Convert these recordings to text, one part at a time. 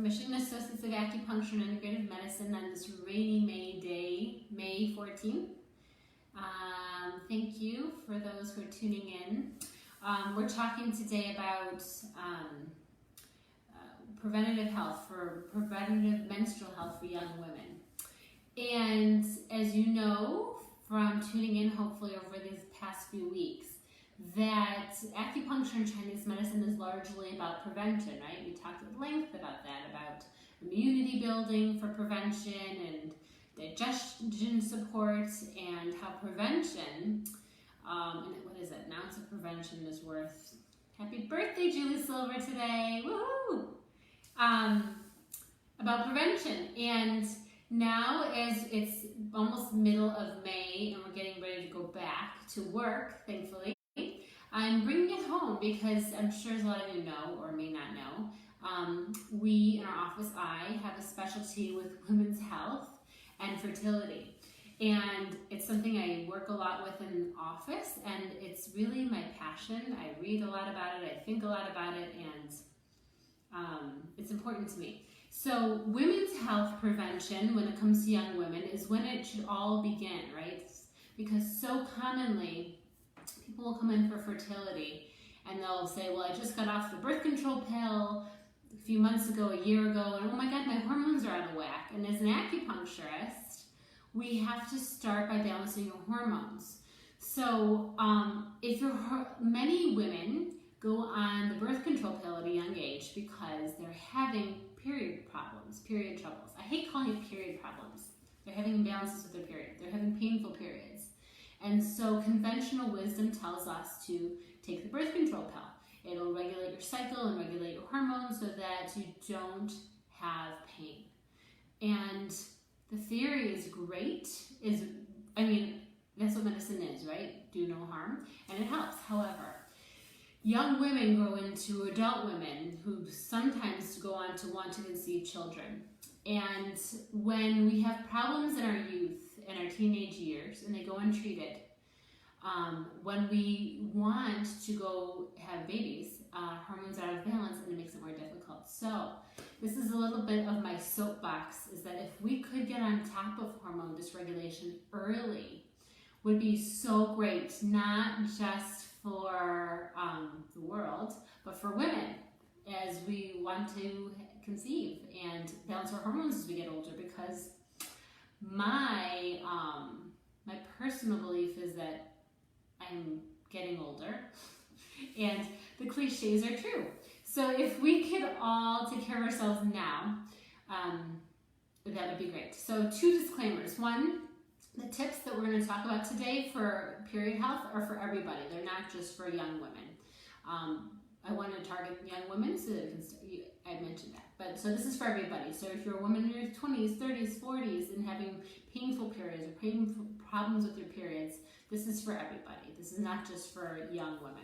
Michigan Associates of Acupuncture and Integrative Medicine on this rainy May day, May 14th. Thank you for those who are tuning in. We're talking today about preventative health, for preventative menstrual health for young women. And as you know from tuning in hopefully over these past few weeks, that acupuncture and Chinese medicine is largely about prevention, right? We talked at length about that, about immunity building for prevention and digestion support, and how prevention, and what is it, an ounce of prevention is worth, happy birthday Julie Silver today, woohoo! About prevention. And now as it's almost middle of May and we're getting ready to go back to work, thankfully, I'm bringing it home because I'm sure as a lot of you know or may not know, we in our office, I have a specialty with women's health and fertility. And it's something I work a lot with in office, and it's really my passion. I read a lot about it, I think a lot about it, and it's important to me. So women's health prevention when it comes to young women is when it should all begin, right? Because so commonly, people will come in for fertility and they'll say, well, I just got off the birth control pill a few months ago, a year ago, and oh my God, my hormones are out of whack. And as an acupuncturist, we have to start by balancing your hormones. So many women go on the birth control pill at a young age because they're having period problems, period troubles. I hate calling it period problems. They're having imbalances with their period. They're having painful periods. And so conventional wisdom tells us to take the birth control pill. It'll regulate your cycle and regulate your hormones so that you don't have pain. And the theory is great. That's what medicine is, right? Do no harm, and it helps. However, young women grow into adult women who sometimes go on to want to conceive children. And when we have problems in our youth, in our teenage years, and they go untreated, when we want to go have babies, hormones are out of balance and it makes it more difficult. So this is a little bit of my soapbox, is that if we could get on top of hormone dysregulation early, would be so great, not just for the world, but for women as we want to conceive and balance our hormones as we get older. Because my personal belief is that I'm getting older and the cliches are true. So if we could all take care of ourselves now, that would be great. So 2 disclaimers. One, the tips that we're going to talk about today for period health are for everybody. They're not just for young women. I want to target young women so that I mentioned that. But so this is for everybody. So if you're a woman in your 20s, 30s, 40s and having painful periods or painful problems with your periods, this is for everybody. This is not just for young women.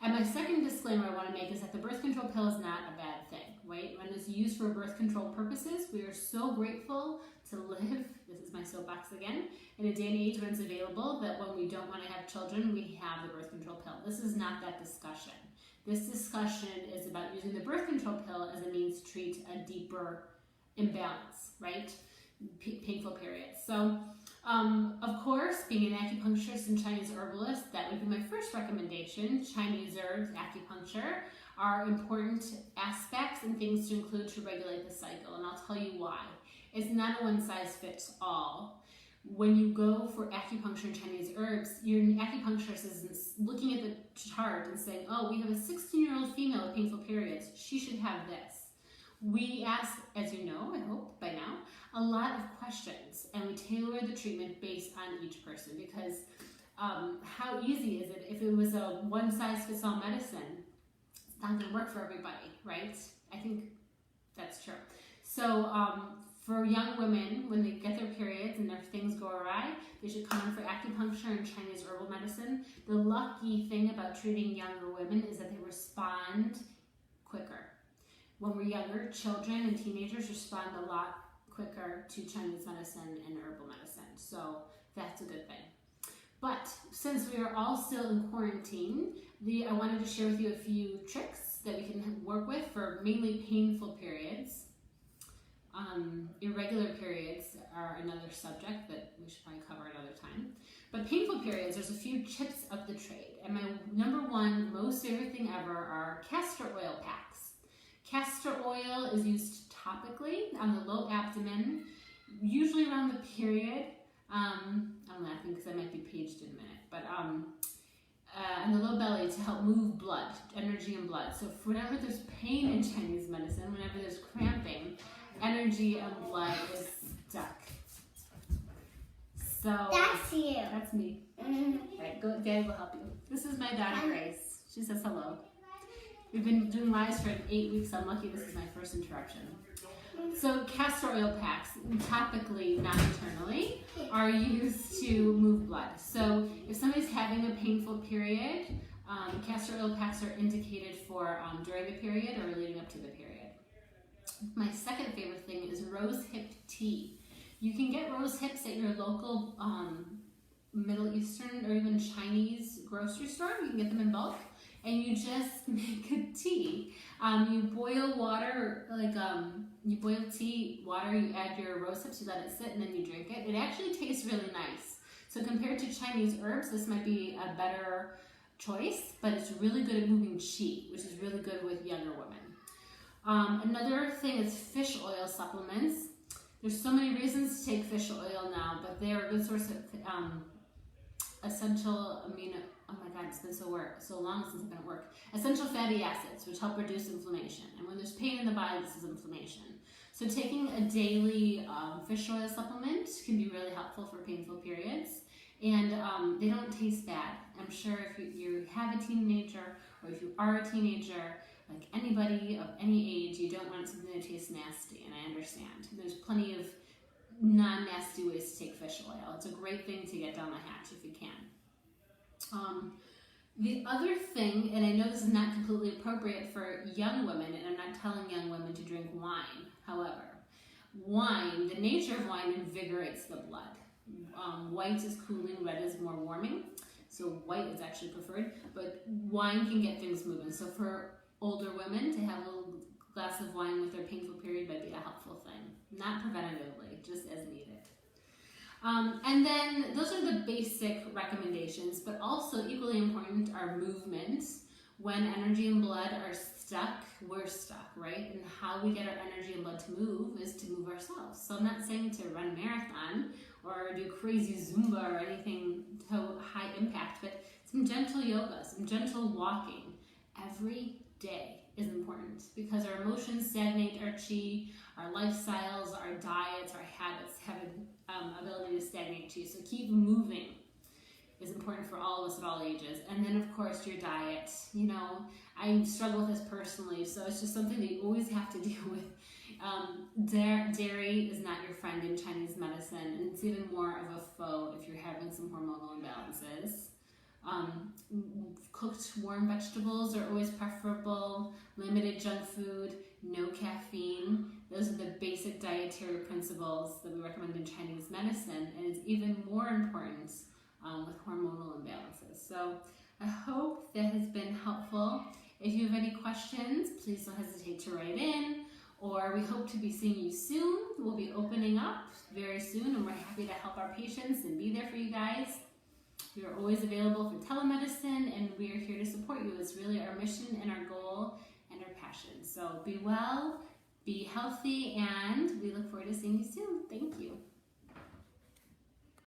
And my second disclaimer I want to make is that the birth control pill is not a bad thing, right? When it's used for birth control purposes, we are so grateful to live, this is my soapbox again, in a day and age when it's available, that when we don't want to have children, we have the birth control pill. This is not that discussion. This discussion is about using the birth control pill as a means to treat a deeper imbalance, right? Painful periods. So, of course, being an acupuncturist and Chinese herbalist, that would be my first recommendation. Chinese herbs, acupuncture, are important aspects and things to include to regulate the cycle, and I'll tell you why. It's not a one-size-fits-all. When you go for acupuncture and Chinese herbs, your acupuncturist is looking at the chart and saying, oh, we have a 16-year-old female with painful periods. She should have this. We ask, as you know, I hope by now, a lot of questions, and we tailor the treatment based on each person, because how easy is it if it was a one-size-fits-all medicine? It's not going to work for everybody, right? I think that's true. So for young women, when they get their periods and their things go awry, they should come in for acupuncture and Chinese herbal medicine. The lucky thing about treating younger women is that they respond quicker. When we're younger, children and teenagers respond a lot quicker to Chinese medicine and herbal medicine. So that's a good thing. But since we are all still in quarantine, I wanted to share with you a few tricks that we can work with for mainly painful periods. Irregular periods are another subject that we should probably cover another time. But painful periods, there's a few chips of the trade. And my number one most favorite thing ever are castor oil packs. Castor oil is used topically on the low abdomen, usually around the period. I'm laughing because I might be paged in a minute, but and the low belly to help move blood, energy and blood. So whenever there's pain in Chinese medicine, whenever there's cramping, energy and blood is stuck. So that's you. That's me. Right, go, Daddy will help you. This is my daughter Grace. She says hello. We've been doing lives for 8 weeks. I'm lucky this is my first interruption. So castor oil packs, topically, not internally, are used to move blood. So if somebody's having a painful period, castor oil packs are indicated for during the period or leading up to the period. My second favorite thing is rose hip tea. You can get rose hips at your local Middle Eastern or even Chinese grocery store. You can get them in bulk. And you just make a tea. You boil water, you boil tea, water, you add your rose hips, you let it sit, and then you drink it. It actually tastes really nice. So compared to Chinese herbs, this might be a better choice, but it's really good at moving qi, which is really good with younger women. Another thing is fish oil supplements. There's so many reasons to take fish oil now, but they are a good source of essential amino. Oh my God, it's been so long since I've been at work. Essential fatty acids, which help reduce inflammation. And when there's pain in the body, this is inflammation. So taking a daily fish oil supplement can be really helpful for painful periods. And they don't taste bad. I'm sure if you have a teenager, or if you are a teenager, like anybody of any age, you don't want something that tastes nasty, and I understand. There's plenty of non-nasty ways to take fish oil. It's a great thing to get down the hatch if you can. The other thing, and I know this is not completely appropriate for young women, and I'm not telling young women to drink wine. However, wine, the nature of wine invigorates the blood. White is cooling, red is more warming. So white is actually preferred, but wine can get things moving. So for older women to have a little glass of wine with their painful period might be a helpful thing. Not preventatively, just as needed. And then those are the basic recommendations, but also equally important are movements. When energy and blood are stuck, we're stuck, right? And how we get our energy and blood to move is to move ourselves. So I'm not saying to run a marathon or do crazy Zumba or anything so high impact, but some gentle yoga, some gentle walking every day is important because our emotions stagnate our chi, our lifestyles, our diets, our habits have an ability to stagnate chi. So keep moving is important for all of us at all ages. And then of course your diet. You know, I struggle with this personally, so it's just something that you always have to deal with. Dairy is not your friend in Chinese medicine, and it's even more of a foe if you're having some hormonal imbalances. Cooked warm vegetables are always preferable. Limited junk food, no caffeine. Those are the basic dietary principles that we recommend in Chinese medicine, and it's even more important with hormonal imbalances. So I hope that has been helpful. If you have any questions, please don't hesitate to write in, or we hope to be seeing you soon. We'll be opening up very soon, and we're happy to help our patients and be there for you guys. We are always available for telemedicine, and we are here to support you. It's really our mission and our goal and our passion. So be well, be healthy, and we look forward to seeing you soon. Thank you.